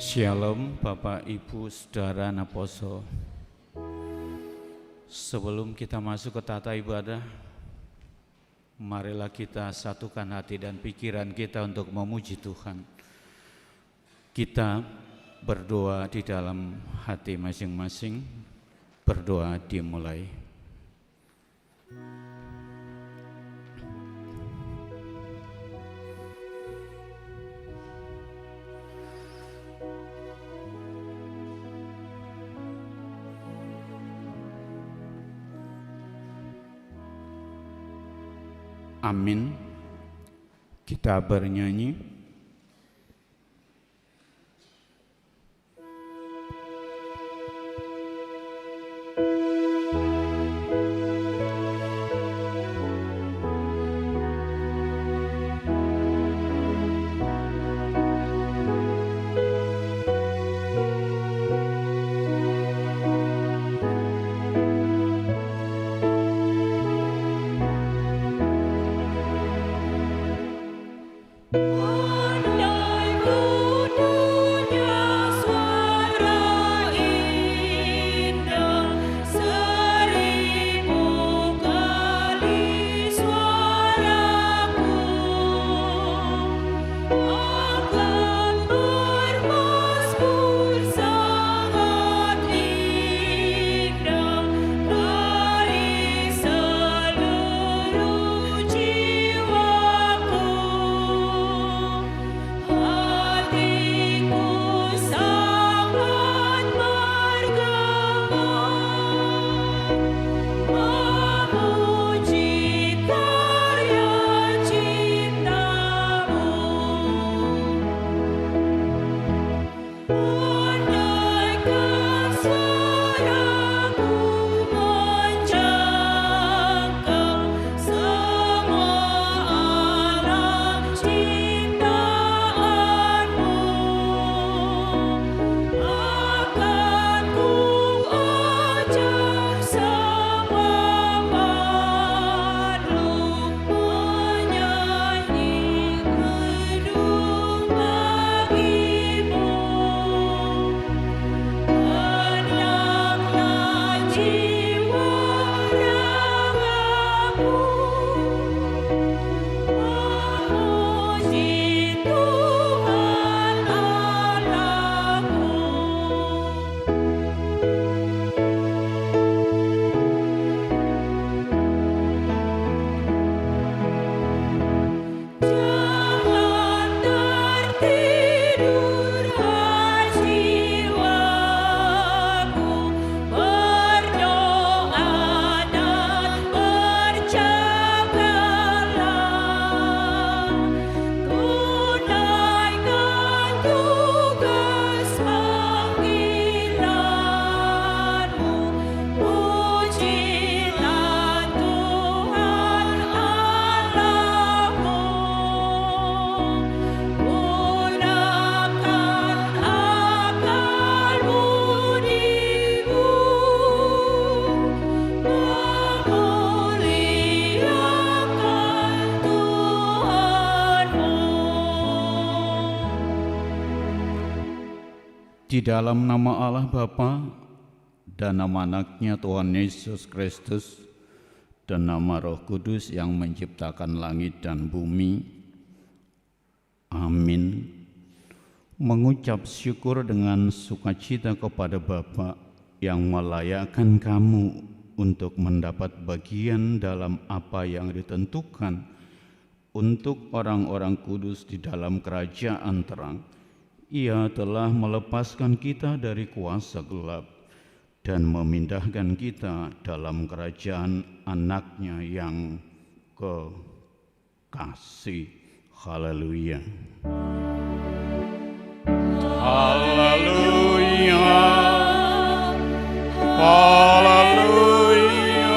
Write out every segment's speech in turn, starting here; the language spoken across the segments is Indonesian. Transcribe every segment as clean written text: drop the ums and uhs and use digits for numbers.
Shalom Bapak Ibu Saudara Naposo. Sebelum kita masuk ke tata ibadah, marilah kita satukan hati dan pikiran kita untuk memuji Tuhan. Kita berdoa di dalam hati masing-masing. Berdoa dimulai. Amin. Kita bernyanyi. Di dalam nama Allah Bapa dan nama anaknya Tuhan Yesus Kristus dan nama Roh Kudus yang menciptakan langit dan bumi. Amin. Mengucap syukur dengan sukacita kepada Bapa yang melayakkan kamu untuk mendapat bagian dalam apa yang ditentukan untuk orang-orang kudus di dalam kerajaan terang. Ia telah melepaskan kita dari kuasa gelap dan memindahkan kita dalam kerajaan anaknya yang kekasih. Haleluya. Haleluya. Haleluya.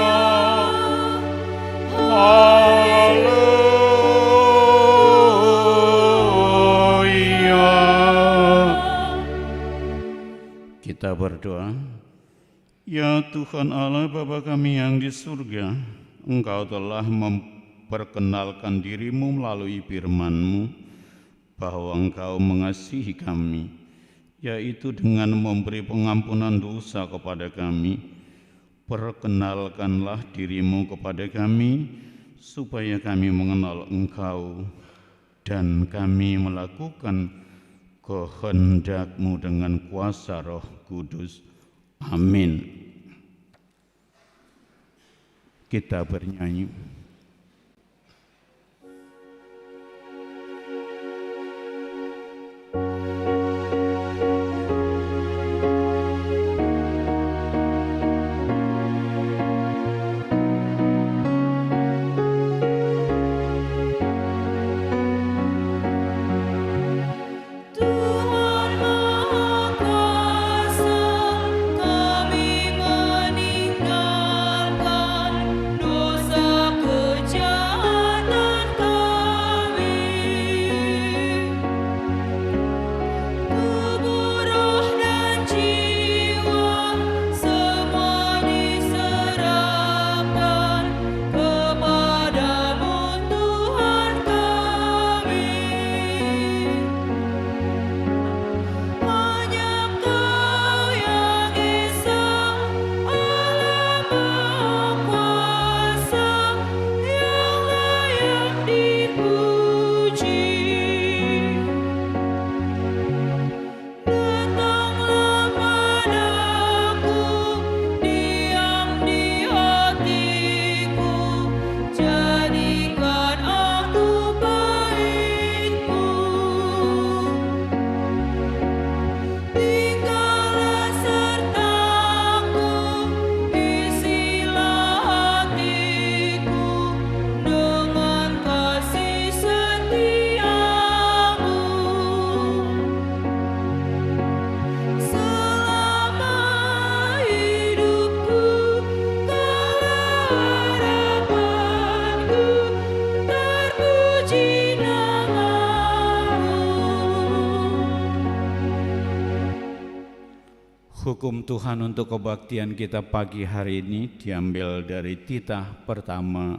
Haleluya. Kita berdoa. Ya Tuhan Allah Bapa kami yang di surga, Engkau telah memperkenalkan dirimu melalui firman-Mu bahwa Engkau mengasihi kami yaitu dengan memberi pengampunan dosa kepada kami. Perkenalkanlah dirimu kepada kami, supaya kami mengenal Engkau dan kami melakukan kehendak-Mu dengan kuasa Roh Kudus. Amin. Kita bernyanyi. Hukum Tuhan untuk kebaktian kita pagi hari ini diambil dari titah pertama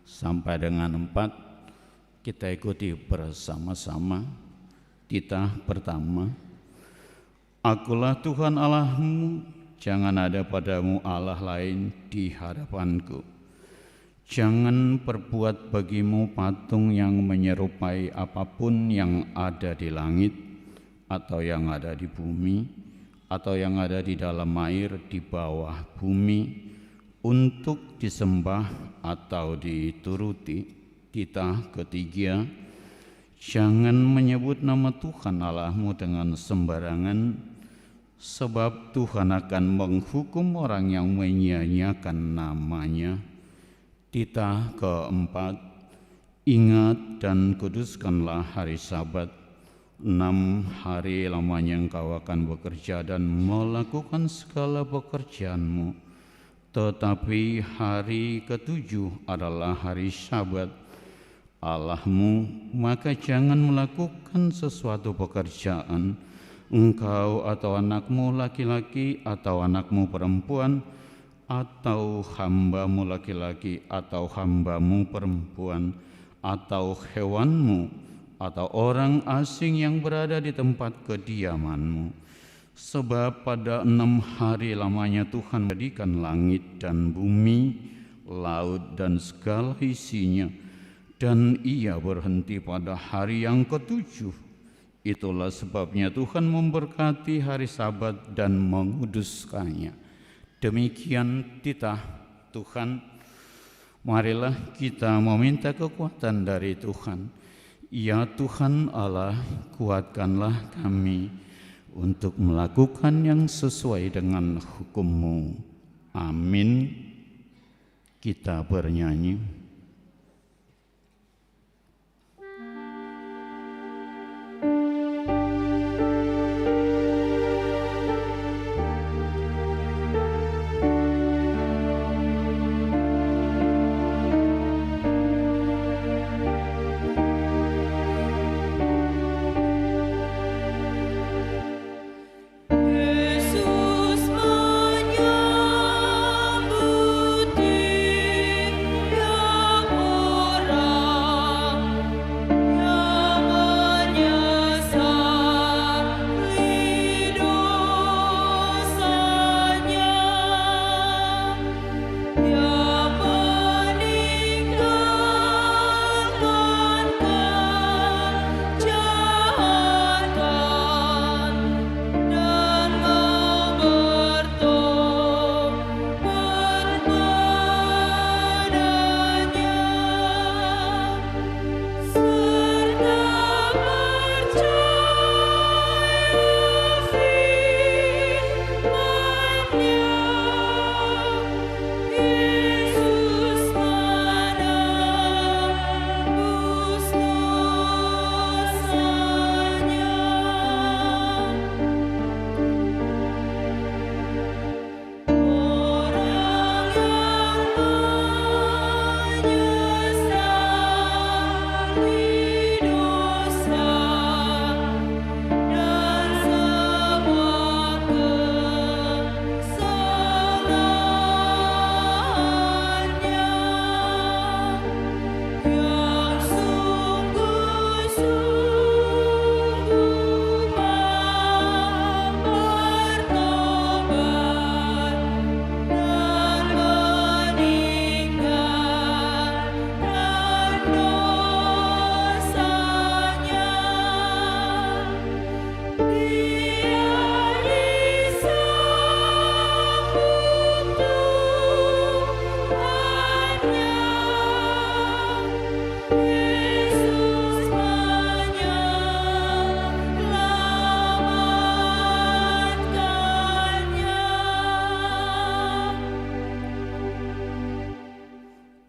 sampai dengan 4. Kita ikuti bersama-sama. Titah pertama. Akulah Tuhan Allahmu, jangan ada padamu Allah lain di hadapanku. Jangan perbuat bagimu patung yang menyerupai apapun yang ada di langit atau yang ada di bumi atau yang ada di dalam air di bawah bumi untuk disembah atau dituruti. Titah ketiga, jangan menyebut nama Tuhan Allahmu dengan sembarangan, sebab Tuhan akan menghukum orang yang menyia-nyiakan namanya. Titah keempat, ingat dan kuduskanlah hari Sabat. 6 hari lamanya engkau akan bekerja dan melakukan segala pekerjaanmu. Tetapi hari ke-7 adalah hari Sabat Allahmu, maka jangan melakukan sesuatu pekerjaan, engkau atau anakmu laki-laki atau anakmu perempuan, atau hambamu laki-laki atau hambamu perempuan, atau hewanmu, atau orang asing yang berada di tempat kediamanmu. Sebab pada 6 hari lamanya Tuhan menjadikan langit dan bumi, laut dan segala isinya, dan Ia berhenti pada hari yang ke-7. Itulah sebabnya Tuhan memberkati hari Sabat dan menguduskannya. Demikian titah Tuhan. Marilah kita meminta kekuatan dari Tuhan. Ya Tuhan Allah, kuatkanlah kami untuk melakukan yang sesuai dengan hukum-Mu. Amin. Kita bernyanyi. Yesus menyambut dia.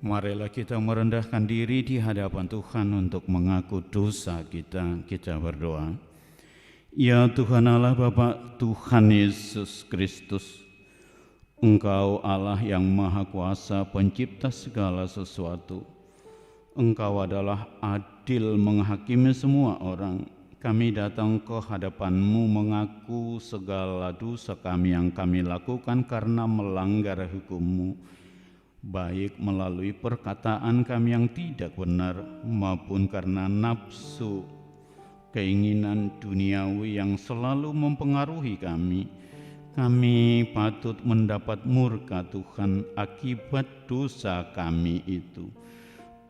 Marilah kita merendahkan diri di hadapan Tuhan untuk mengaku dosa kita. Kita berdoa. Ya Tuhan Allah Bapa, Tuhan Yesus Kristus, Engkau Allah yang Maha Kuasa, pencipta segala sesuatu. Engkau adalah adil menghakimi semua orang. Kami datang ke hadapan-Mu mengaku segala dosa kami yang kami lakukan karena melanggar hukum-Mu, baik melalui perkataan kami yang tidak benar maupun karena nafsu, keinginan duniawi yang selalu mempengaruhi kami. Kami patut mendapat murka Tuhan akibat dosa kami itu.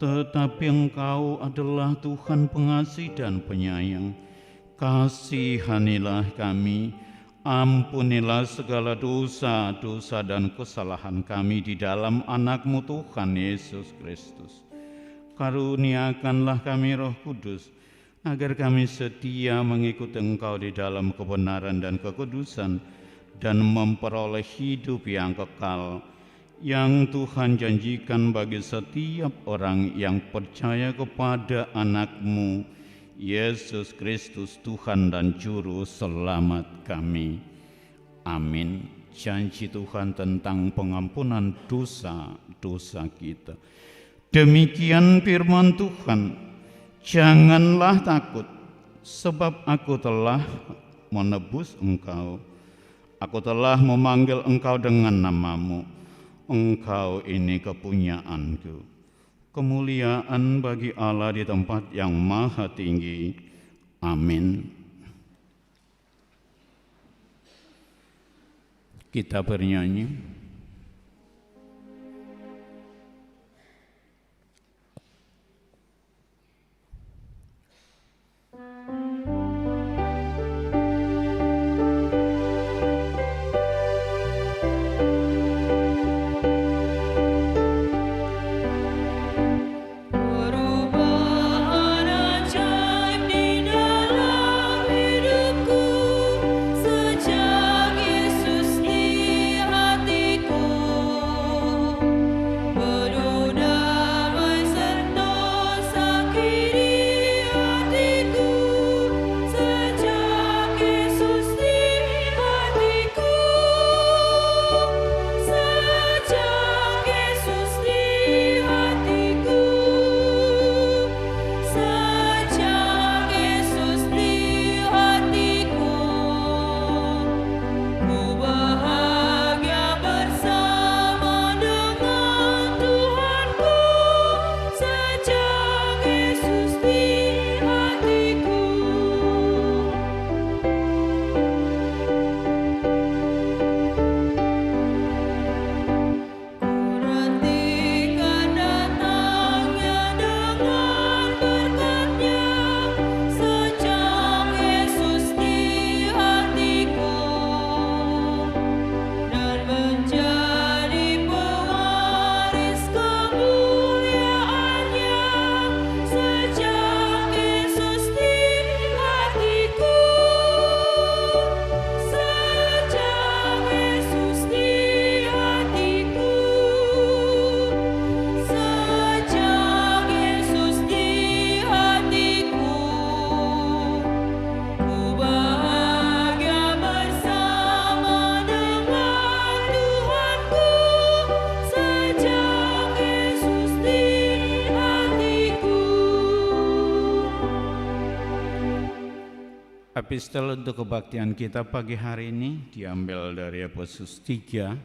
Tetapi Engkau adalah Tuhan pengasih dan penyayang. Kasihanilah kami, ampunilah segala dosa-dosa dan kesalahan kami di dalam anak-Mu Tuhan Yesus Kristus. Karuniakanlah kami Roh Kudus, agar kami setia mengikuti Engkau di dalam kebenaran dan kekudusan, dan memperoleh hidup yang kekal, yang Tuhan janjikan bagi setiap orang yang percaya kepada anak-Mu, Yesus Kristus Tuhan dan Juru Selamat kami. Amin. Janji Tuhan tentang pengampunan dosa-dosa kita. Demikian firman Tuhan, janganlah takut, sebab aku telah menebus engkau. Aku telah memanggil engkau dengan nama-Mu. Engkau ini kepunyaanku. Kemuliaan bagi Allah di tempat yang maha tinggi. Amin. Kita bernyanyi. Epistel untuk kebaktian kita pagi hari ini diambil dari Efesus 3,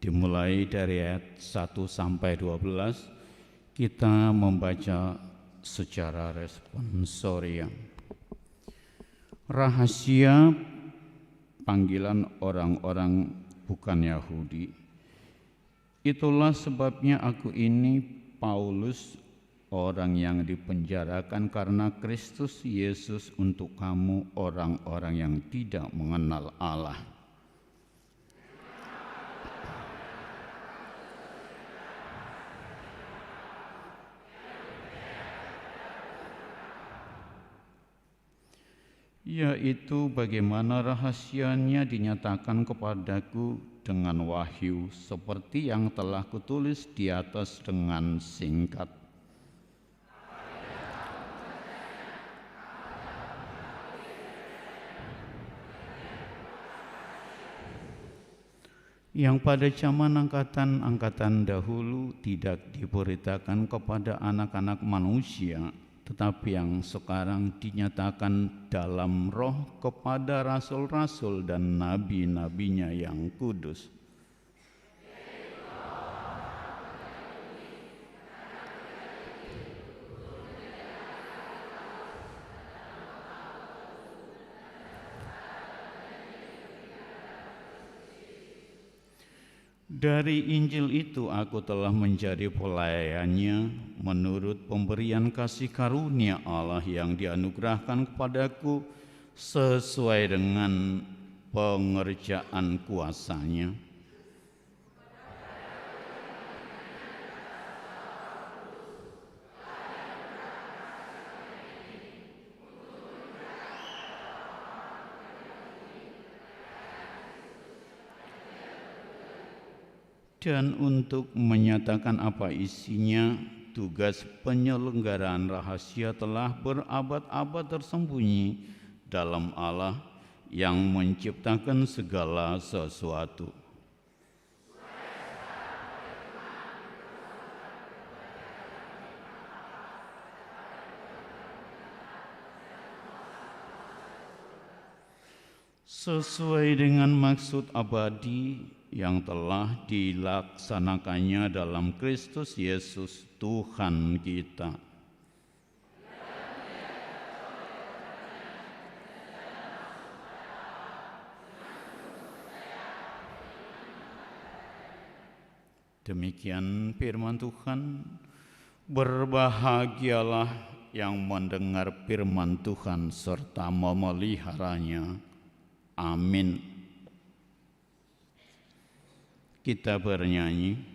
dimulai dari ayat 1 sampai 12. Kita membaca secara responsorial. Rahasia panggilan orang-orang bukan Yahudi. Itulah sebabnya aku ini, Paulus, orang yang dipenjarakan karena Kristus Yesus untuk kamu orang-orang yang tidak mengenal Allah. Yaitu bagaimana rahasianya dinyatakan kepadaku dengan wahyu seperti yang telah kutulis di atas dengan singkat. Yang pada zaman angkatan dahulu tidak diberitakan kepada anak-anak manusia, tetapi yang sekarang dinyatakan dalam roh kepada rasul-rasul dan nabi-nabinya yang kudus. Dari Injil itu aku telah menjadi pelayannya menurut pemberian kasih karunia Allah yang dianugerahkan kepadaku sesuai dengan pengerjaan kuasa-Nya. Dan untuk menyatakan apa isinya, tugas penyelenggaraan rahasia telah berabad-abad tersembunyi dalam Allah yang menciptakan segala sesuatu. Sesuai dengan maksud abadi yang telah dilaksanakannya dalam Kristus Yesus Tuhan kita. Demikian firman Tuhan. Berbahagialah yang mendengar firman Tuhan serta memeliharanya. Amin. Kita bernyanyi.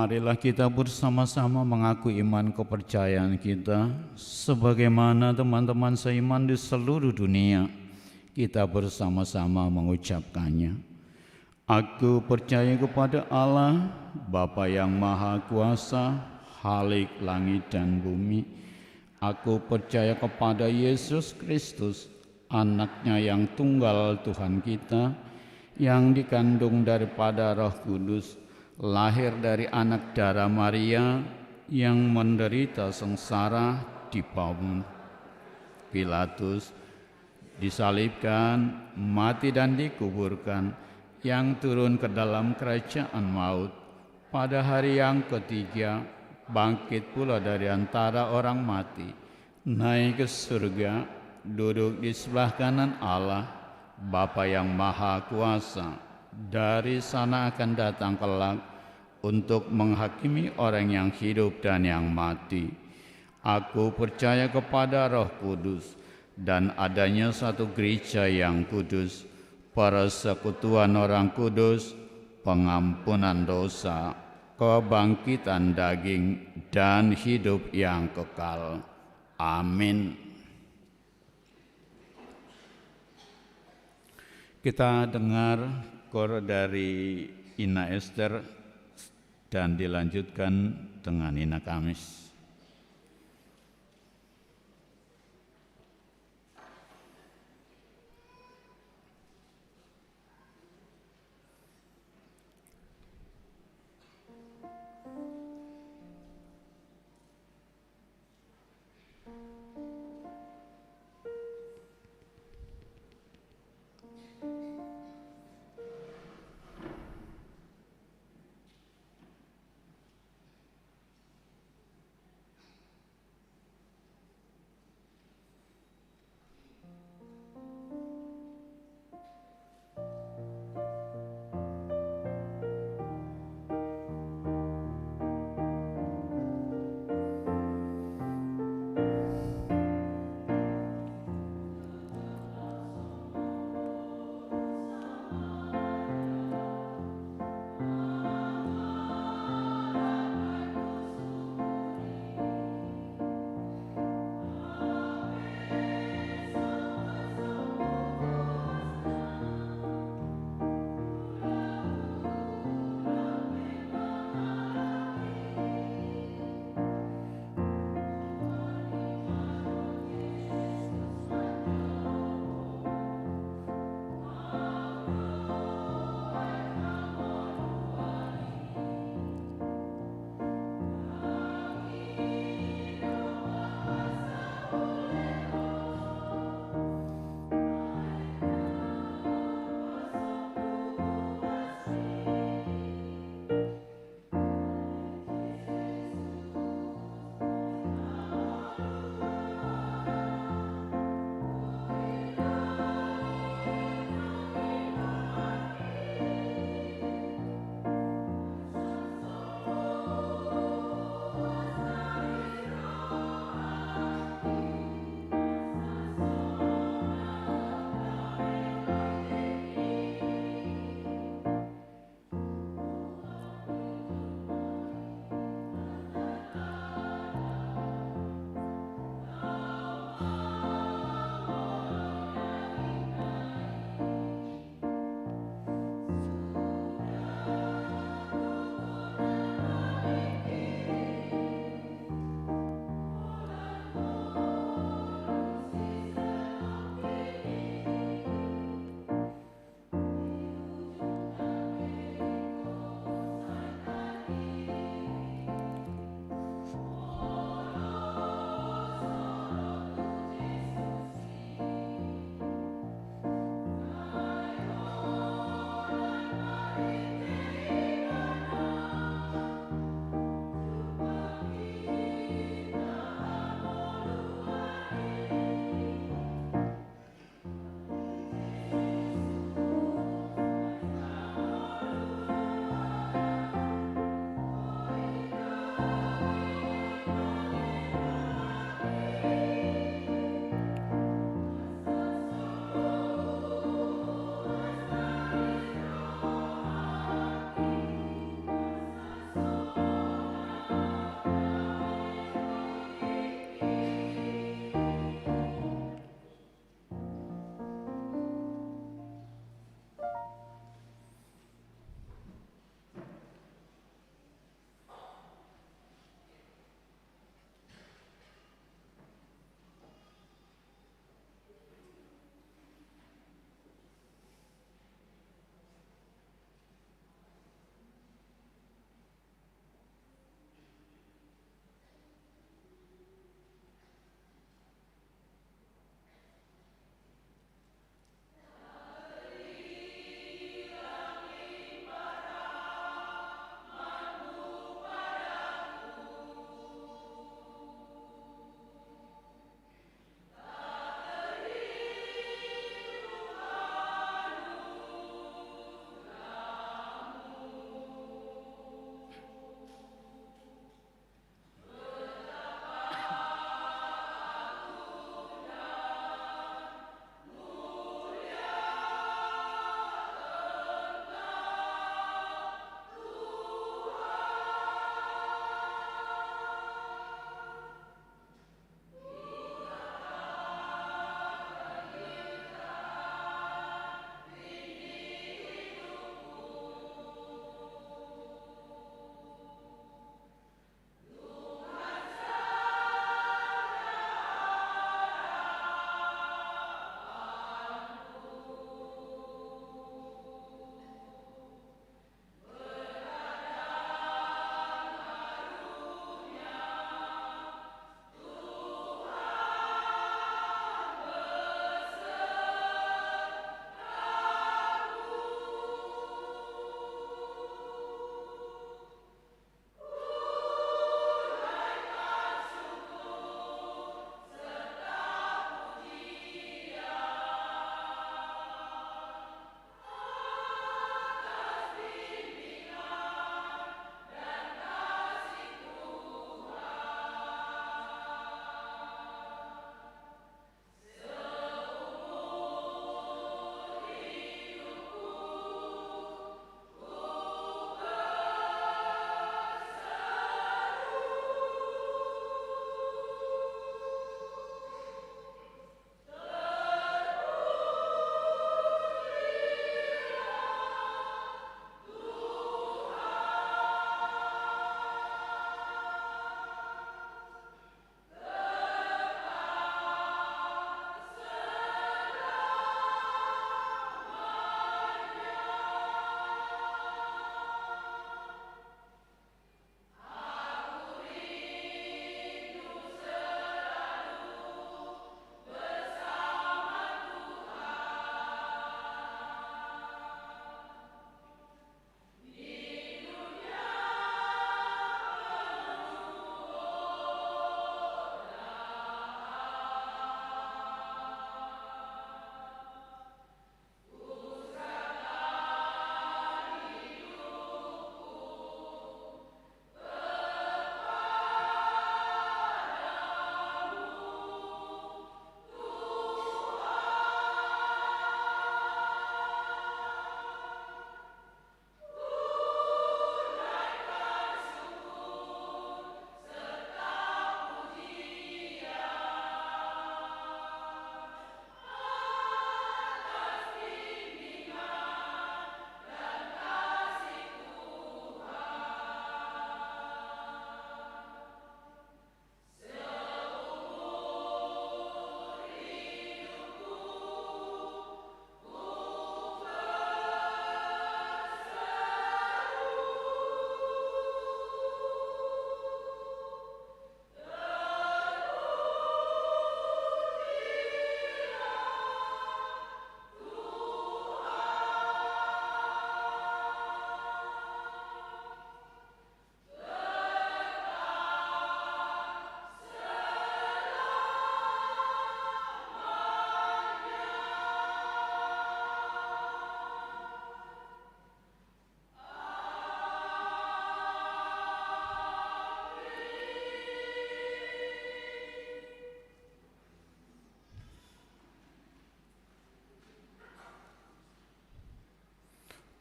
Marilah kita bersama-sama mengaku iman kepercayaan kita sebagaimana teman-teman seiman di seluruh dunia. Kita bersama-sama mengucapkannya. Aku percaya kepada Allah, Bapa yang Maha Kuasa, Khalik langit dan bumi. Aku percaya kepada Yesus Kristus, anaknya yang tunggal Tuhan kita, yang dikandung daripada Roh Kudus, lahir dari anak darah Maria, yang menderita sengsara di Pontius Pilatus, disalibkan, mati dan dikuburkan, yang turun ke dalam kerajaan maut, pada hari yang ketiga bangkit pula dari antara orang mati, naik ke surga, duduk di sebelah kanan Allah, Bapa yang Maha Kuasa. Dari sana akan datang kelak untuk menghakimi orang yang hidup dan yang mati. Aku percaya kepada Roh Kudus dan adanya satu gereja yang kudus, persekutuan orang kudus, pengampunan dosa, kebangkitan daging, dan hidup yang kekal. Amin. Kita dengar kor dari Ina Ester dan dilanjutkan dengan Ina Kamis.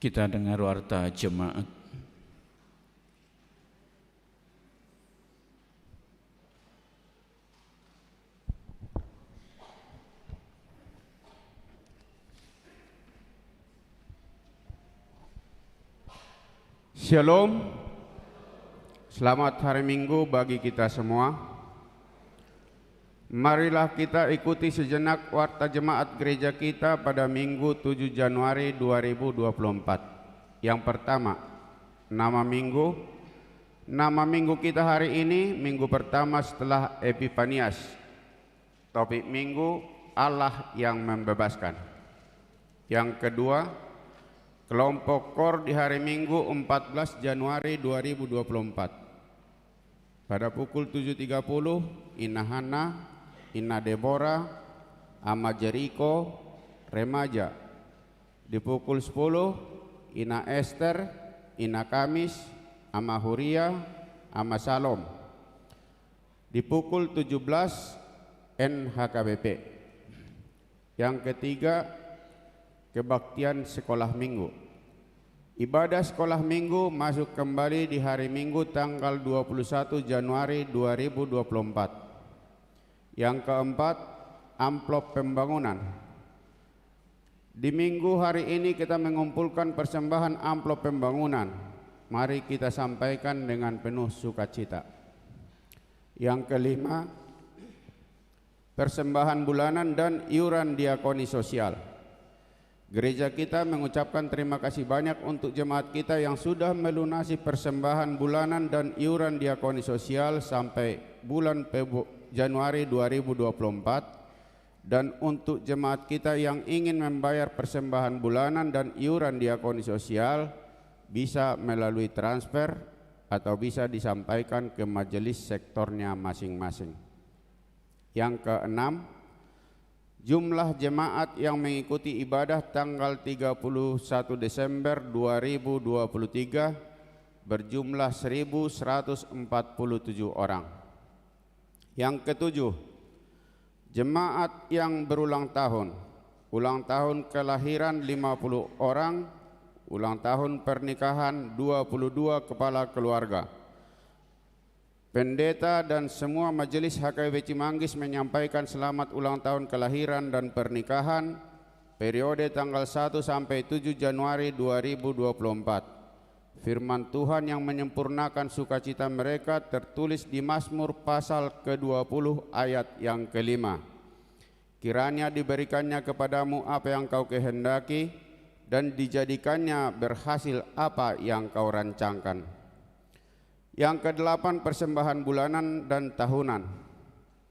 Kita dengar warta jemaat. Shalom, selamat hari Minggu bagi kita semua. Marilah kita ikuti sejenak warta jemaat gereja kita pada Minggu 7 Januari 2024. Yang pertama, nama minggu. Nama minggu kita hari ini, minggu pertama setelah Epifanias. Topik minggu, Allah yang membebaskan. Yang kedua, kelompok KOR di hari Minggu 14 Januari 2024. Pada pukul 7.30, Ina Hana, Ina Deborah, Ama Jeriko, remaja. Di pukul 10, Ina Esther, Ina Kamis, Ama Huria, Ama Salom. Di pukul 17, NHKBP. Yang ketiga, kebaktian sekolah minggu. Ibadah sekolah minggu masuk kembali di hari Minggu tanggal 21 Januari 2024. Yang keempat, amplop pembangunan. Di minggu hari ini kita mengumpulkan persembahan amplop pembangunan. Mari kita sampaikan dengan penuh sukacita. Yang kelima, persembahan bulanan dan iuran diakoni sosial. Gereja kita mengucapkan terima kasih banyak untuk jemaat kita yang sudah melunasi persembahan bulanan dan iuran diakoni sosial sampai bulan Januari 2024, dan untuk jemaat kita yang ingin membayar persembahan bulanan dan iuran diakoni sosial bisa melalui transfer atau bisa disampaikan ke majelis sektornya masing-masing. Yang keenam, jumlah jemaat yang mengikuti ibadah tanggal 31 Desember 2023 berjumlah 1.147 orang. Yang ketujuh, jemaat yang berulang tahun kelahiran 50 orang, ulang tahun pernikahan 22 kepala keluarga. Pendeta dan semua majelis HKBP Cimanggis menyampaikan selamat ulang tahun kelahiran dan pernikahan periode tanggal 1 sampai 7 Januari 2024. Firman Tuhan yang menyempurnakan sukacita mereka tertulis di Mazmur pasal ke-20 ayat yang kelima. Kiranya diberikannya kepadamu apa yang kau kehendaki dan dijadikannya berhasil apa yang kau rancangkan. Yang kedelapan, persembahan bulanan dan tahunan.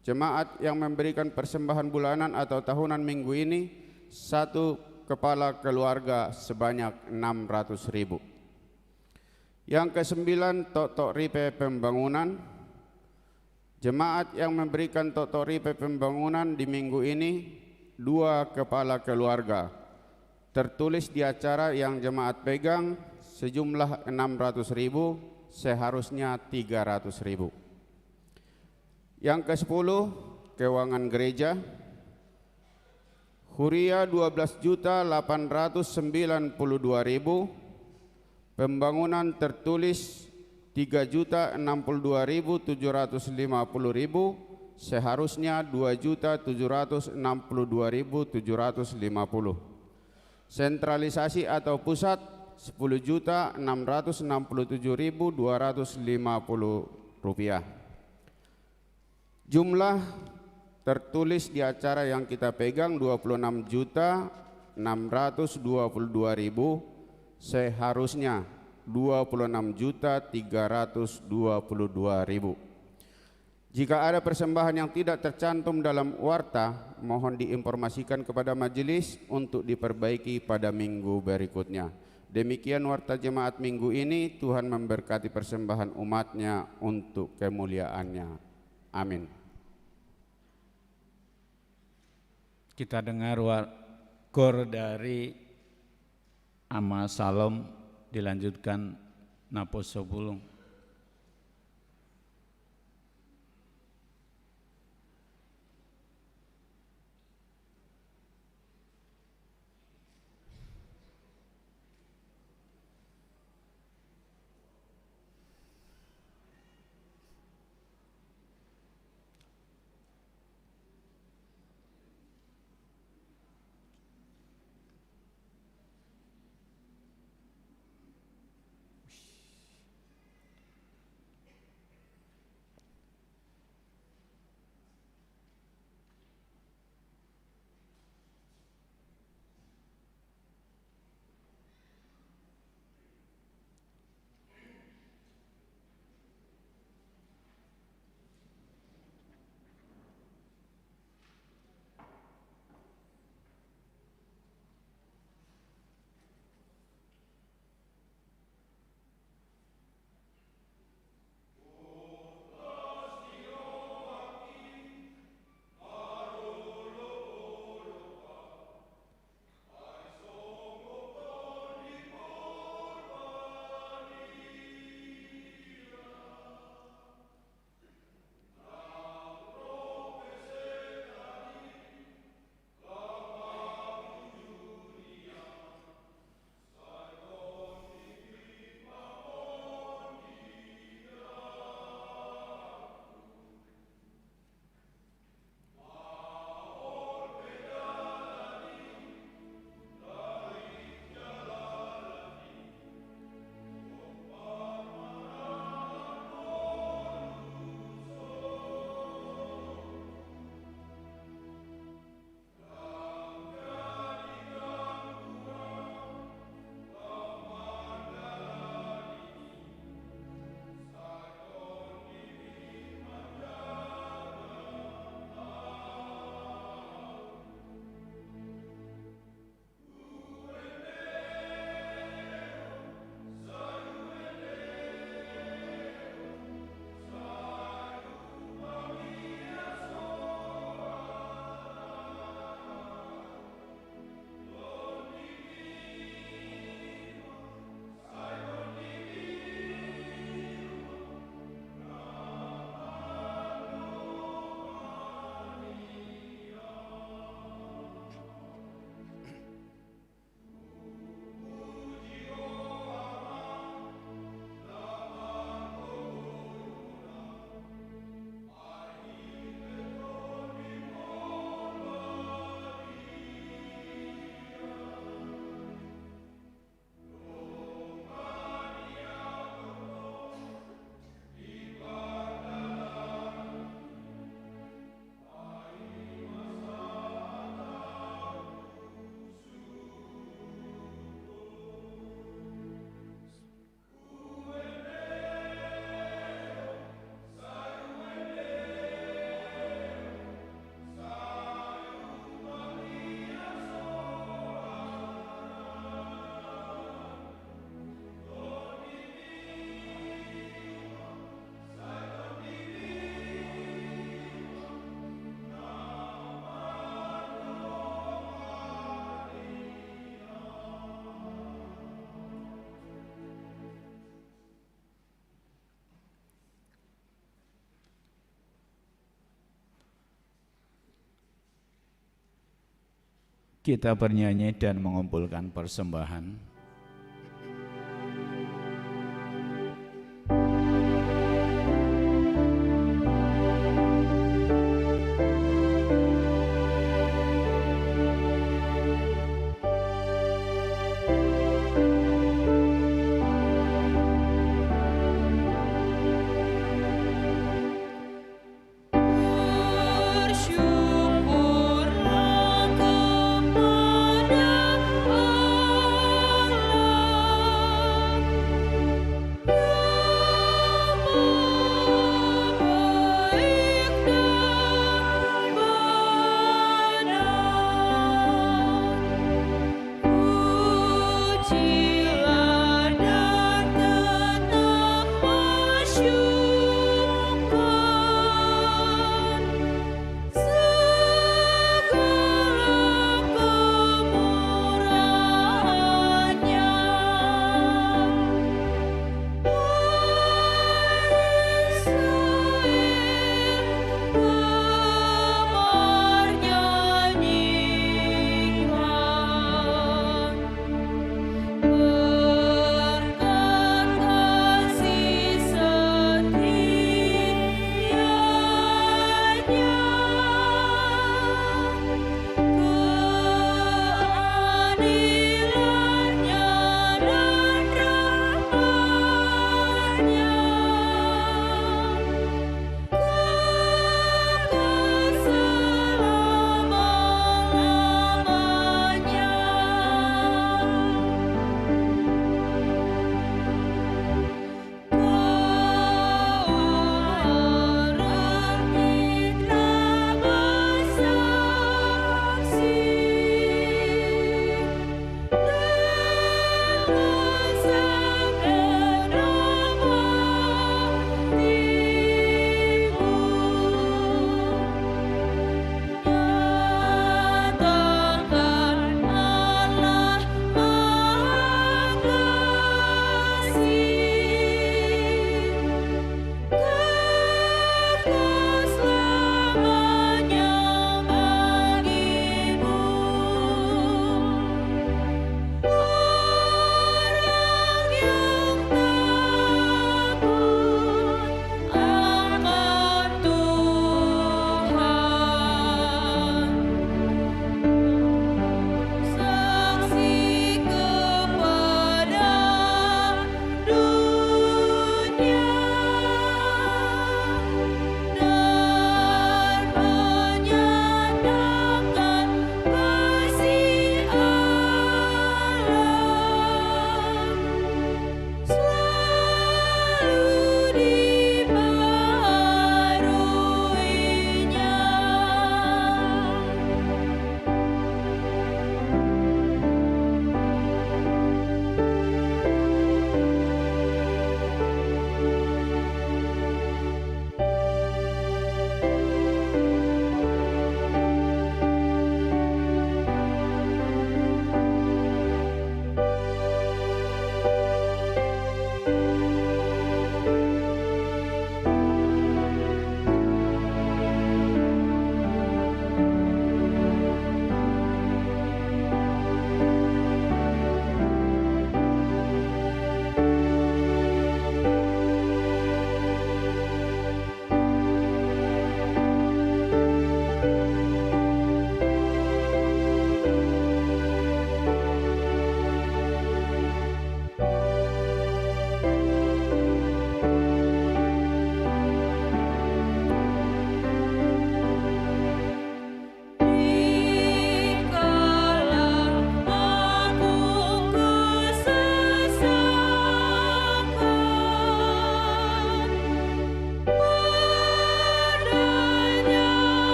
Jemaat yang memberikan persembahan bulanan atau tahunan minggu ini, satu kepala keluarga sebanyak 600.000. Yang kesembilan, Tok Ripe Pembangunan. Jemaat yang memberikan Tok Ripe Pembangunan di minggu ini, dua kepala keluarga. Tertulis di acara yang jemaat pegang sejumlah 600.000, seharusnya 300.000. Yang ke-10, keuangan gereja. Huria 12.892.000. Pembangunan tertulis 3.062.750.000, seharusnya 2.762.750. Sentralisasi atau pusat 10.667.250 rupiah. Jumlah tertulis di acara yang kita pegang 26.622.000, seharusnya 26.322.000. Jika ada persembahan yang tidak tercantum dalam warta, mohon diinformasikan kepada majelis untuk diperbaiki pada minggu berikutnya. Demikian warta jemaat minggu ini. Tuhan memberkati persembahan umatnya untuk kemuliaannya. Amin. Kita dengar KOR dari Ama Salom, dilanjutkan Naposo Bulung. Kita bernyanyi dan mengumpulkan persembahan.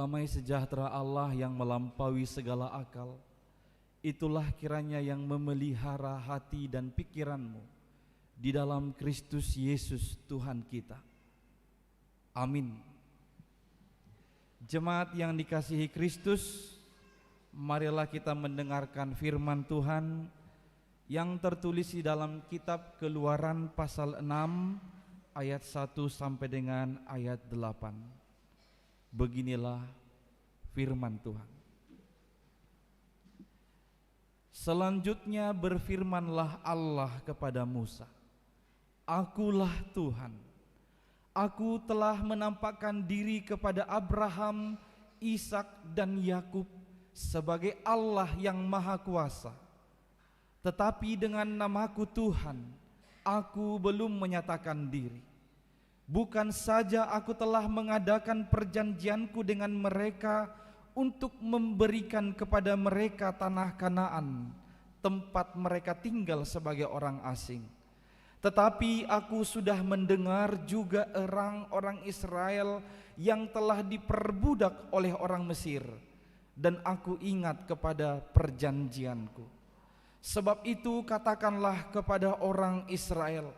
Damai sejahtera Allah yang melampaui segala akal, itulah kiranya yang memelihara hati dan pikiranmu di dalam Kristus Yesus Tuhan kita. Amin. Jemaat yang dikasihi Kristus, marilah kita mendengarkan firman Tuhan yang tertulis di dalam kitab Keluaran pasal 6 ayat 1 sampai dengan ayat 8. Beginilah firman Tuhan. Selanjutnya berfirmanlah Allah kepada Musa, Akulah Tuhan, Aku telah menampakkan diri kepada Abraham, Ishak dan Yakub sebagai Allah yang Maha Kuasa. Tetapi dengan namaku Tuhan, Aku belum menyatakan diri. Bukan saja Aku telah mengadakan perjanjianku dengan mereka untuk memberikan kepada mereka tanah Kanaan, tempat mereka tinggal sebagai orang asing. Tetapi Aku sudah mendengar juga orang-orang Israel yang telah diperbudak oleh orang Mesir, dan Aku ingat kepada perjanjianku. Sebab itu katakanlah kepada orang Israel,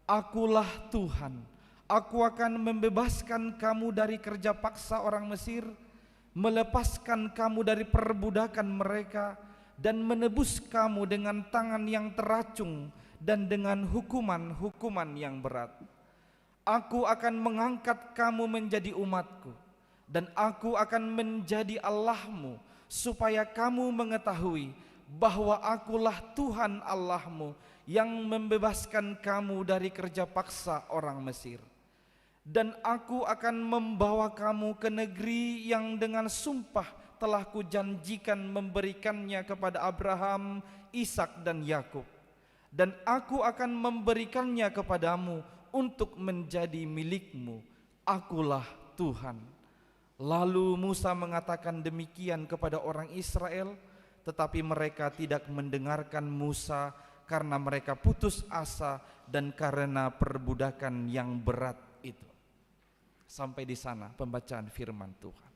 Akulah Tuhan, Aku akan membebaskan kamu dari kerja paksa orang Mesir, melepaskan kamu dari perbudakan mereka, dan menebus kamu dengan tangan yang teracung dan dengan hukuman-hukuman yang berat. Aku akan mengangkat kamu menjadi umatku, dan Aku akan menjadi Allahmu, supaya kamu mengetahui bahwa Akulah Tuhan Allahmu yang membebaskan kamu dari kerja paksa orang Mesir. Dan Aku akan membawa kamu ke negeri yang dengan sumpah telah Kujanjikan memberikannya kepada Abraham, Ishak dan Yakub. Dan Aku akan memberikannya kepadamu untuk menjadi milikmu. Akulah Tuhan. Lalu Musa mengatakan demikian kepada orang Israel, tetapi mereka tidak mendengarkan Musa karena mereka putus asa dan karena perbudakan yang berat itu. Sampai di sana pembacaan firman Tuhan.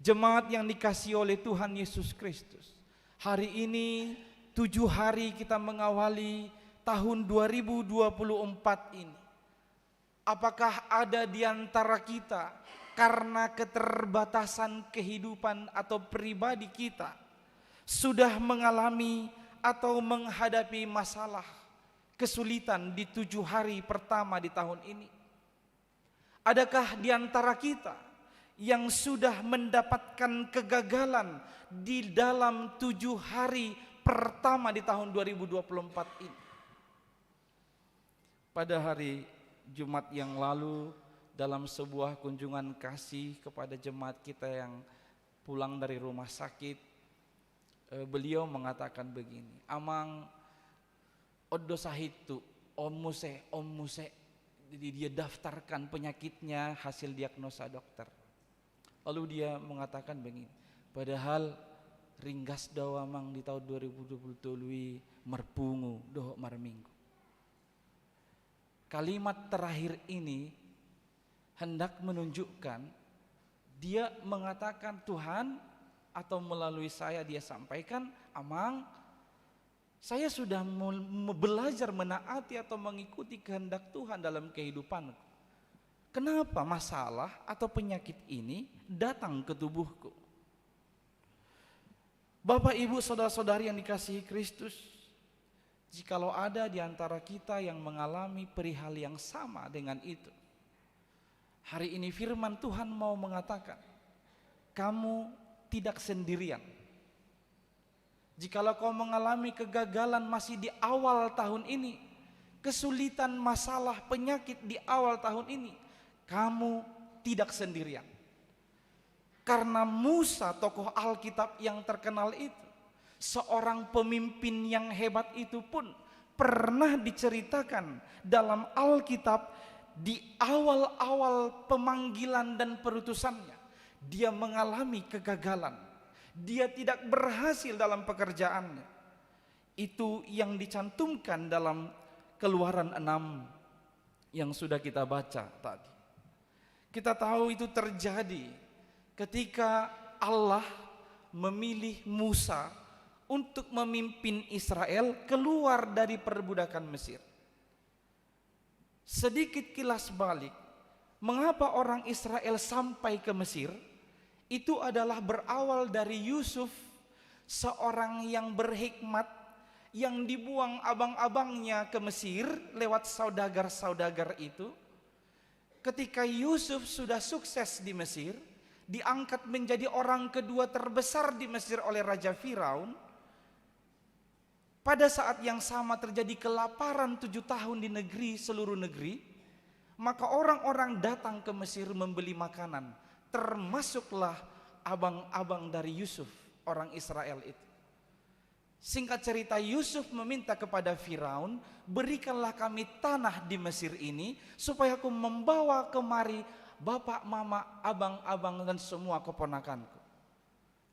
Jemaat yang dikasihi oleh Tuhan Yesus Kristus, hari ini 7 hari kita mengawali tahun 2024 ini. Apakah ada di antara kita karena keterbatasan kehidupan atau pribadi kita sudah mengalami atau menghadapi masalah, kesulitan di 7 hari pertama di tahun ini? Adakah di antara kita yang sudah mendapatkan kegagalan di dalam 7 hari pertama di tahun 2024 ini? Pada hari Jumat yang lalu, dalam sebuah kunjungan kasih kepada jemaat kita yang pulang dari rumah sakit, beliau mengatakan begini, Amang oddo sahitu om muse. Jadi dia daftarkan penyakitnya hasil diagnosa dokter. Lalu dia mengatakan begini, padahal ringgas dawa mang di tahun 2022 merpungu doh marminggu. Kalimat terakhir ini hendak menunjukkan dia mengatakan Tuhan, atau melalui saya dia sampaikan, Amang, saya sudah belajar menaati atau mengikuti kehendak Tuhan dalam kehidupanku. Kenapa masalah atau penyakit ini datang ke tubuhku? Bapak, Ibu, saudara-saudari yang dikasihi Kristus, jikalau ada di antara kita yang mengalami perihal yang sama dengan itu, hari ini firman Tuhan mau mengatakan, kamu tidak sendirian. Jikalau kau mengalami kegagalan masih di awal tahun ini, kesulitan, masalah, penyakit di awal tahun ini, kamu tidak sendirian. Karena Musa, tokoh Alkitab yang terkenal itu, seorang pemimpin yang hebat itu pun pernah diceritakan dalam Alkitab di awal-awal pemanggilan dan perutusannya. Dia mengalami kegagalan. Dia tidak berhasil dalam pekerjaannya. Itu yang dicantumkan dalam Keluaran 6 yang sudah kita baca tadi. Kita tahu itu terjadi ketika Allah memilih Musa untuk memimpin Israel keluar dari perbudakan Mesir. Sedikit kilas balik, mengapa orang Israel sampai ke Mesir? Itu adalah berawal dari Yusuf, seorang yang berhikmat, yang dibuang abang-abangnya ke Mesir lewat saudagar-saudagar itu. Ketika Yusuf sudah sukses di Mesir, diangkat menjadi orang kedua terbesar di Mesir oleh Raja Firaun. Pada saat yang sama terjadi kelaparan 7 tahun di seluruh negeri, maka orang-orang datang ke Mesir membeli makanan, termasuklah abang-abang dari Yusuf, orang Israel itu. Singkat cerita, Yusuf meminta kepada Firaun, berikanlah kami tanah di Mesir ini, supaya aku membawa kemari bapak, mama, abang-abang dan semua keponakanku.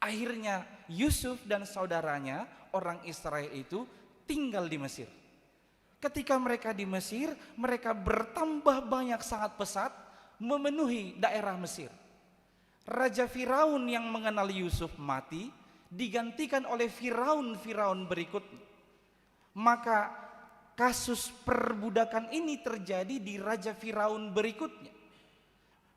Akhirnya Yusuf dan saudaranya, orang Israel itu, tinggal di Mesir. Ketika mereka di Mesir, mereka bertambah banyak sangat pesat, memenuhi daerah Mesir. Raja Firaun yang mengenal Yusuf mati, digantikan oleh Firaun berikutnya. Maka kasus perbudakan ini terjadi di Raja Firaun berikutnya.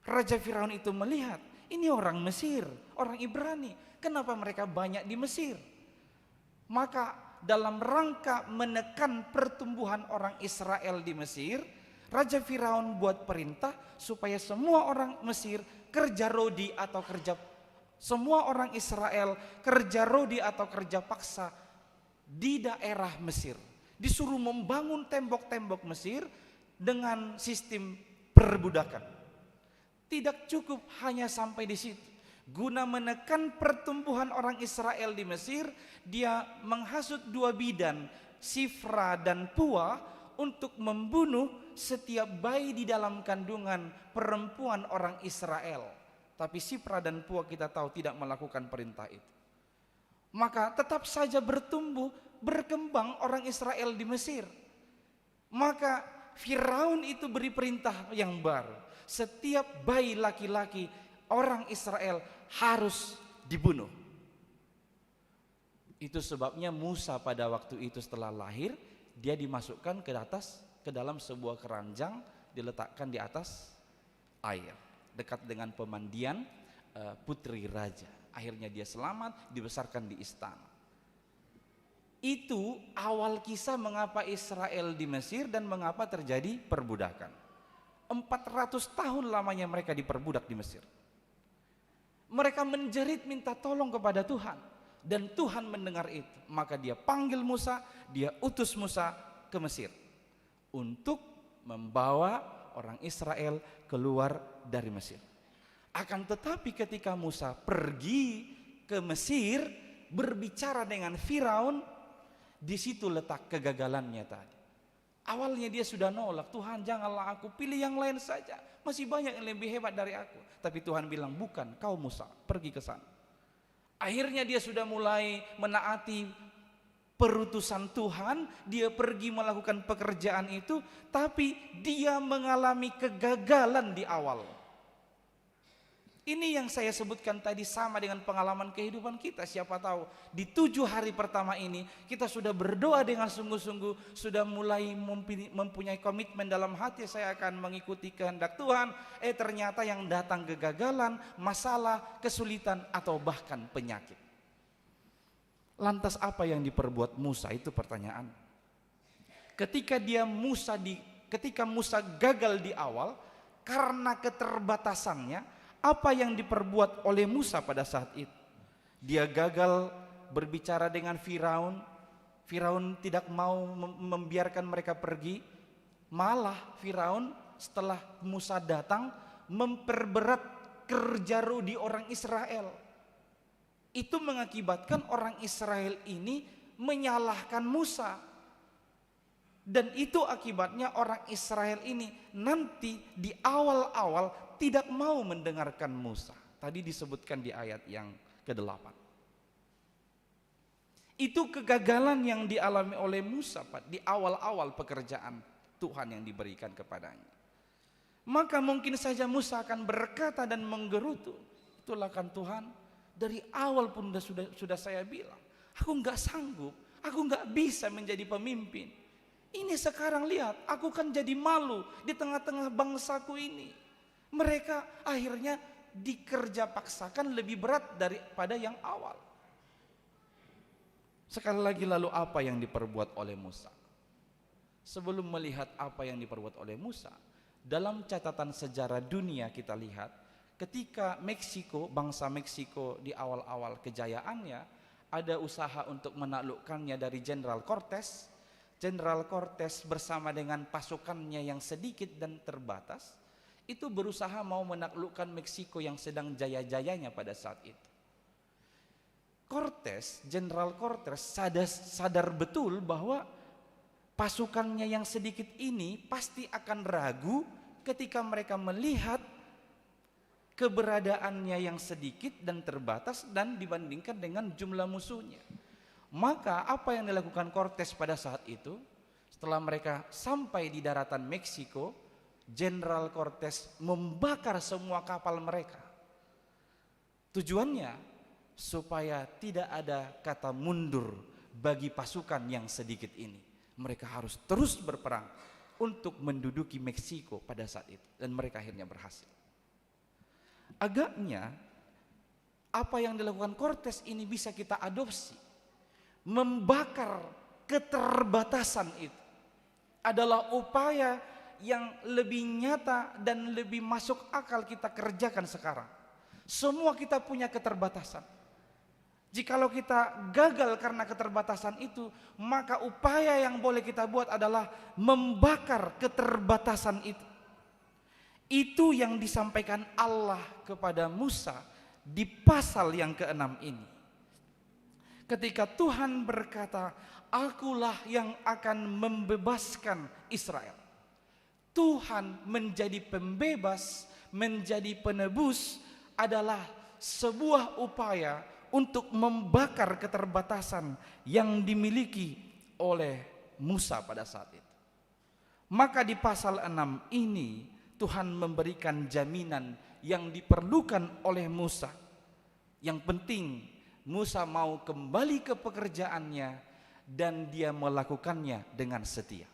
Raja Firaun itu melihat, ini orang Mesir, orang Ibrani, kenapa mereka banyak di Mesir? Maka dalam rangka menekan pertumbuhan orang Israel di Mesir, Raja Firaun buat perintah supaya semua orang Mesir kerja rodi atau semua orang Israel kerja rodi atau kerja paksa di daerah Mesir. Disuruh membangun tembok-tembok Mesir dengan sistem perbudakan. Tidak cukup hanya sampai di situ. Guna menekan pertumbuhan orang Israel di Mesir, dia menghasut 2 bidan, Sifra dan Pua, untuk membunuh setiap bayi di dalam kandungan perempuan orang Israel. Tapi Sifra dan Pua kita tahu tidak melakukan perintah itu. Maka tetap saja berkembang orang Israel di Mesir. Maka Firaun itu beri perintah yang baru. Setiap bayi laki-laki orang Israel harus dibunuh. Itu sebabnya Musa pada waktu itu setelah lahir, dia dimasukkan ke dalam sebuah keranjang, diletakkan di atas air, dekat dengan pemandian putri raja. Akhirnya dia selamat, dibesarkan di istana. Itu awal kisah mengapa Israel di Mesir dan mengapa terjadi perbudakan. 400 tahun lamanya mereka diperbudak di Mesir. Mereka menjerit minta tolong kepada Tuhan, dan Tuhan mendengar itu. Maka dia panggil Musa, dia utus Musa ke Mesir untuk membawa orang Israel keluar dari Mesir. Akan tetapi ketika Musa pergi ke Mesir berbicara dengan Firaun, di situ letak kegagalannya tadi. Awalnya dia sudah nolak, Tuhan janganlah aku, pilih yang lain saja, masih banyak yang lebih hebat dari aku. Tapi Tuhan bilang, bukan, kau Musa, pergi ke sana. Akhirnya dia sudah mulai menaati perutusan Tuhan, dia pergi melakukan pekerjaan itu, tapi dia mengalami kegagalan di awal. Ini yang saya sebutkan tadi sama dengan pengalaman kehidupan kita. Siapa tahu di 7 hari pertama ini kita sudah berdoa dengan sungguh-sungguh, sudah mulai mempunyai komitmen dalam hati, saya akan mengikuti kehendak Tuhan. Ternyata yang datang kegagalan, masalah, kesulitan, atau bahkan penyakit. Lantas apa yang diperbuat Musa? Itu pertanyaan. Ketika Musa gagal di awal karena keterbatasannya, apa yang diperbuat oleh Musa pada saat itu? Dia gagal berbicara dengan Firaun. Firaun tidak mau membiarkan mereka pergi. Malah Firaun setelah Musa datang memperberat kerja rodi orang Israel. Itu mengakibatkan orang Israel ini menyalahkan Musa. Dan itu akibatnya orang Israel ini nanti di awal-awal tidak mau mendengarkan Musa. Tadi disebutkan di ayat yang ke-8. Itu kegagalan yang dialami oleh Musa di awal-awal pekerjaan Tuhan yang diberikan kepadanya. Maka mungkin saja Musa akan berkata dan menggerutu, betul akan Tuhan. Dari awal pun sudah saya bilang, aku nggak sanggup, aku nggak bisa menjadi pemimpin. Ini sekarang lihat, aku kan jadi malu di tengah-tengah bangsaku ini. Mereka akhirnya dikerja paksakan lebih berat daripada yang awal. Sekali lagi, lalu apa yang diperbuat oleh Musa? Sebelum melihat apa yang diperbuat oleh Musa, dalam catatan sejarah dunia kita lihat, ketika Meksiko, bangsa Meksiko di awal-awal kejayaannya, ada usaha untuk menaklukkannya dari Jenderal Cortes. Jenderal Cortes bersama dengan pasukannya yang sedikit dan terbatas, itu berusaha mau menaklukkan Meksiko yang sedang jaya-jayanya pada saat itu. Cortes, Jenderal Cortes sadar betul bahwa pasukannya yang sedikit ini pasti akan ragu ketika mereka melihat keberadaannya yang sedikit dan terbatas dan dibandingkan dengan jumlah musuhnya. Maka apa yang dilakukan Cortes pada saat itu, setelah mereka sampai di daratan Meksiko, Jenderal Cortes membakar semua kapal mereka. Tujuannya supaya tidak ada kata mundur bagi pasukan yang sedikit ini. Mereka harus terus berperang untuk menduduki Meksiko pada saat itu, dan mereka akhirnya berhasil. Agaknya apa yang dilakukan Cortes ini bisa kita adopsi. Membakar keterbatasan itu adalah upaya yang lebih nyata dan lebih masuk akal kita kerjakan sekarang. Semua kita punya keterbatasan. Jikalau kita gagal karena keterbatasan itu, maka upaya yang boleh kita buat adalah membakar keterbatasan itu. Itu yang disampaikan Allah kepada Musa di pasal yang ke-6 ini. Ketika Tuhan berkata, akulah yang akan membebaskan Israel. Tuhan menjadi pembebas, menjadi penebus adalah sebuah upaya untuk membakar keterbatasan yang dimiliki oleh Musa pada saat itu. Maka di pasal 6 ini Tuhan memberikan jaminan yang diperlukan oleh Musa. Yang penting Musa mau kembali ke pekerjaannya dan dia melakukannya dengan setia.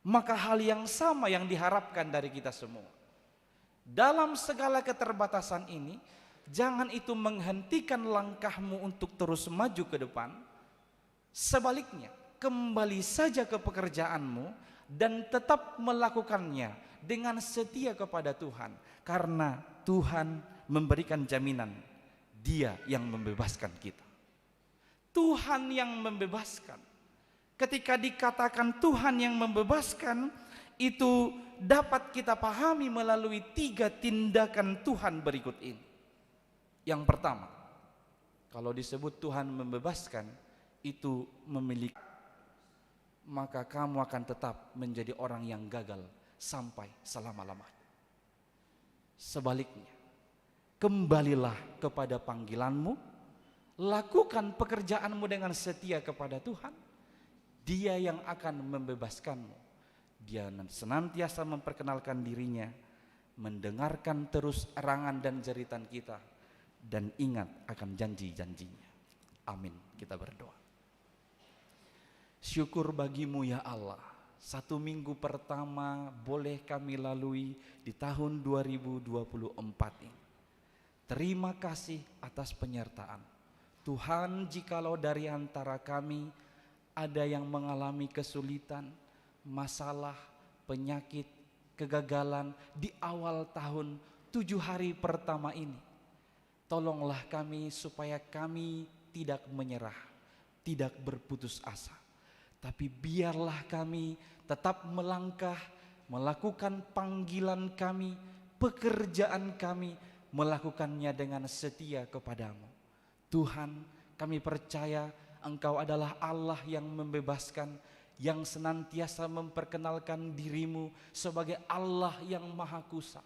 Maka hal yang sama yang diharapkan dari kita semua. Dalam segala keterbatasan ini, jangan itu menghentikan langkahmu untuk terus maju ke depan. Sebaliknya, kembali saja ke pekerjaanmu dan tetap melakukannya dengan setia kepada Tuhan. Karena Tuhan memberikan jaminan, Dia yang membebaskan kita. Tuhan yang membebaskan. Ketika dikatakan Tuhan yang membebaskan, itu dapat kita pahami melalui 3 tindakan Tuhan berikut ini. Yang pertama, kalau disebut Tuhan membebaskan, itu memiliki, maka kamu akan tetap menjadi orang yang gagal sampai selama-lamanya. Sebaliknya, kembalilah kepada panggilanmu, lakukan pekerjaanmu dengan setia kepada Tuhan. Dia yang akan membebaskanmu. Dia senantiasa memperkenalkan dirinya, mendengarkan terus erangan dan jeritan kita, dan ingat akan janji-janjinya. Amin. Kita berdoa. Syukur bagimu ya Allah, 1 minggu pertama boleh kami lalui di tahun 2024 ini. Terima kasih atas penyertaan. Tuhan, jikalau dari antara kami ada yang mengalami kesulitan, masalah, penyakit, kegagalan di awal tahun 7 hari pertama ini, tolonglah kami supaya kami tidak menyerah, tidak berputus asa. Tapi biarlah kami tetap melangkah, melakukan panggilan kami, pekerjaan kami, melakukannya dengan setia kepadamu. Tuhan, kami percaya Engkau adalah Allah yang membebaskan, yang senantiasa memperkenalkan dirimu sebagai Allah yang maha kuasa,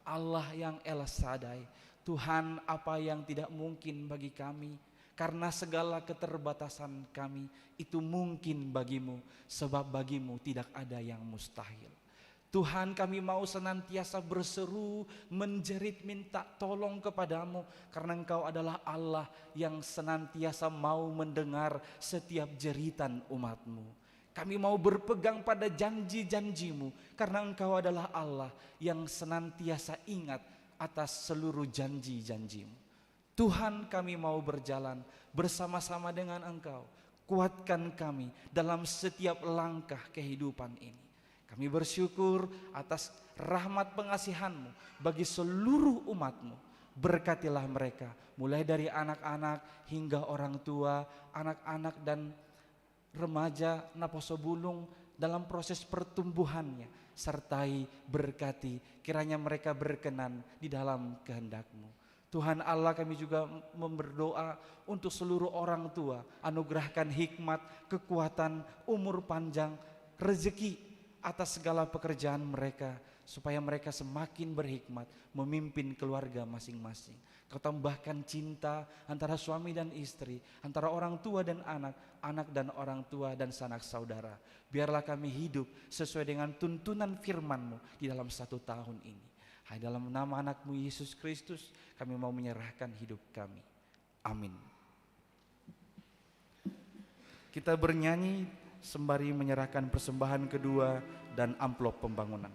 Allah yang El Shaddai. Tuhan, apa yang tidak mungkin bagi kami, karena segala keterbatasan kami itu mungkin bagimu, sebab bagimu tidak ada yang mustahil. Tuhan, kami mau senantiasa berseru, menjerit, minta tolong kepadamu, karena Engkau adalah Allah yang senantiasa mau mendengar setiap jeritan umat-Mu. Kami mau berpegang pada janji-janji-Mu, karena Engkau adalah Allah yang senantiasa ingat atas seluruh janji-janji-Mu. Tuhan, kami mau berjalan bersama-sama dengan Engkau. Kuatkan kami dalam setiap langkah kehidupan ini. Kami bersyukur atas rahmat pengasihan-Mu bagi seluruh umat-Mu. Berkatilah mereka, mulai dari anak-anak hingga orang tua, anak-anak dan remaja Naposo Bulung dalam proses pertumbuhannya. Sertai, berkati, kiranya mereka berkenan di dalam kehendak-Mu. Tuhan Allah, kami juga berdoa untuk seluruh orang tua. Anugerahkan hikmat, kekuatan, umur panjang, rezeki atas segala pekerjaan mereka, supaya mereka semakin berhikmat memimpin keluarga masing-masing. Kau tambahkan cinta antara suami dan istri, antara orang tua dan anak, anak dan orang tua dan sanak saudara. Biarlah kami hidup sesuai dengan tuntunan firman-Mu di dalam 1 tahun ini. Hai, dalam nama anak-Mu Yesus Kristus kami mau menyerahkan hidup kami. Amin. Kita bernyanyi sembari menyerahkan persembahan kedua dan amplop pembangunan.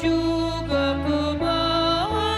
Juga kebahagiaan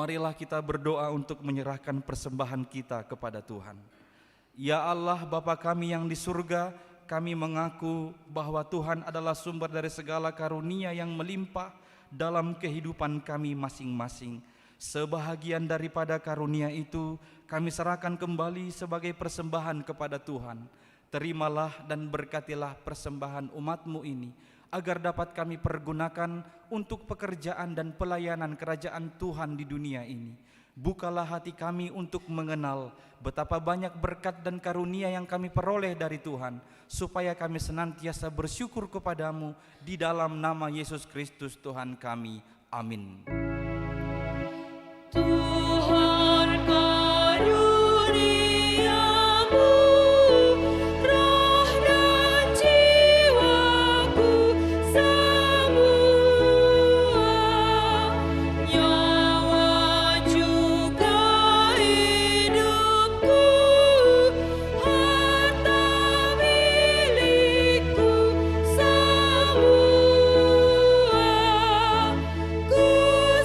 Marilah kita berdoa untuk menyerahkan persembahan kita kepada Tuhan. Ya Allah, Bapa kami yang di surga, kami mengaku bahwa Tuhan adalah sumber dari segala karunia yang melimpah dalam kehidupan kami masing-masing. Sebahagian daripada karunia itu kami serahkan kembali sebagai persembahan kepada Tuhan. Terimalah dan berkatilah persembahan umat-Mu ini, agar dapat kami pergunakan untuk pekerjaan dan pelayanan kerajaan Tuhan di dunia ini. Bukalah hati kami untuk mengenal betapa banyak berkat dan karunia yang kami peroleh dari Tuhan, supaya kami senantiasa bersyukur kepadamu di dalam nama Yesus Kristus Tuhan kami. Amin. Tuhan karuniamu, roh dan jiwaku semua, nyawa juga hidupku, harta milikku semua, ku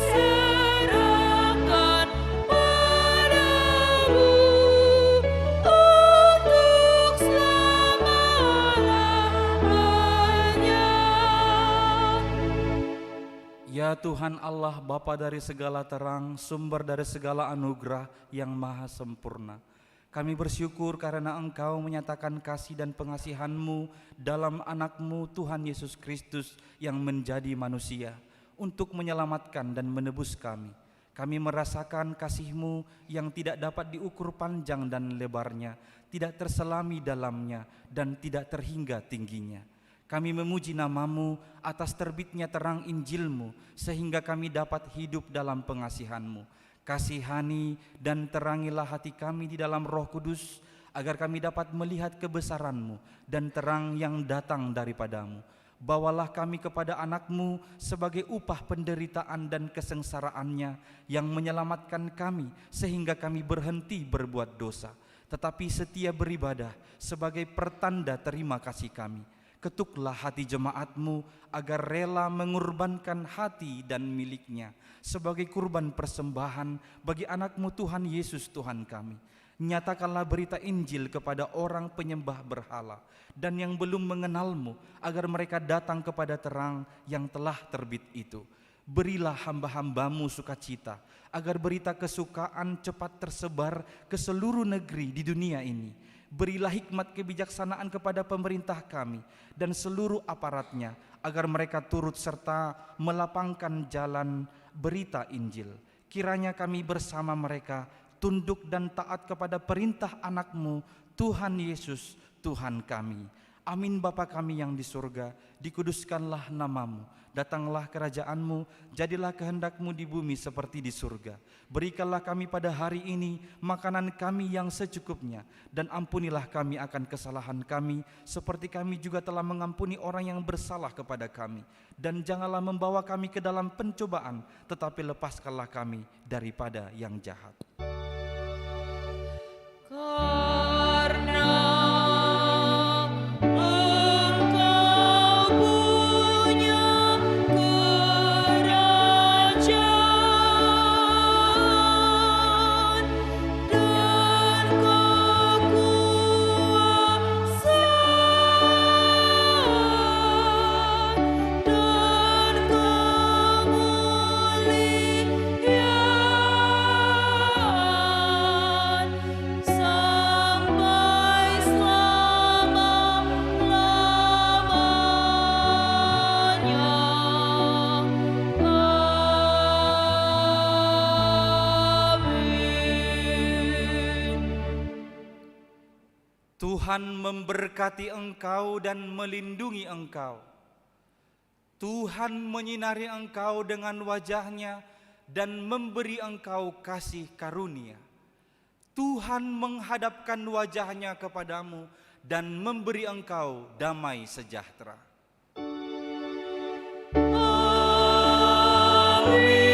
serahkan padamu untuk selama-lamanya. Ya Tuhan Allah, Bapa dari segala terang, sumber dari segala anugerah yang maha sempurna, kami bersyukur karena Engkau menyatakan kasih dan pengasihan-Mu dalam anak-Mu Tuhan Yesus Kristus yang menjadi manusia untuk menyelamatkan dan menebus kami. Kami merasakan kasih-Mu yang tidak dapat diukur panjang dan lebarnya, tidak terselami dalamnya, dan tidak terhingga tingginya. Kami memuji nama-Mu atas terbitnya terang Injil-Mu, sehingga kami dapat hidup dalam pengasihan-Mu. Kasihani dan terangilah hati kami di dalam Roh Kudus, agar kami dapat melihat kebesaran-Mu dan terang yang datang daripada-Mu. Bawalah kami kepada anak-Mu sebagai upah penderitaan dan kesengsaraannya, yang menyelamatkan kami sehingga kami berhenti berbuat dosa, tetapi setia beribadah sebagai pertanda terima kasih kami. Ketuklah hati jemaat-Mu agar rela mengorbankan hati dan miliknya sebagai kurban persembahan bagi anak-Mu Tuhan Yesus Tuhan kami. Nyatakanlah berita Injil kepada orang penyembah berhala dan yang belum mengenal-Mu, agar mereka datang kepada terang yang telah terbit itu. Berilah hamba-hamba-Mu sukacita, agar berita kesukaan cepat tersebar ke seluruh negeri di dunia ini. Berilah hikmat kebijaksanaan kepada pemerintah kami dan seluruh aparatnya, agar mereka turut serta melapangkan jalan berita Injil. Kiranya kami bersama mereka tunduk dan taat kepada perintah anak-Mu Tuhan Yesus Tuhan kami. Amin. Bapa kami yang di surga, dikuduskanlah nama-Mu, datanglah kerajaan-Mu, jadilah kehendak-Mu di bumi seperti di surga. Berikanlah kami pada hari ini makanan kami yang secukupnya, dan ampunilah kami akan kesalahan kami, seperti kami juga telah mengampuni orang yang bersalah kepada kami. Dan janganlah membawa kami ke dalam pencobaan, tetapi lepaskanlah kami daripada yang jahat. Karena Engkau punya kerajaan dan kekuasaan dan kemuliaan sampai selama-lamanya. Amin. Tuhan memberkati engkau dan melindungi engkau. Tuhan menyinari engkau dengan wajah-Nya dan memberi engkau kasih karunia. Tuhan menghadapkan wajah-Nya kepadamu dan memberi engkau damai sejahtera. Amin.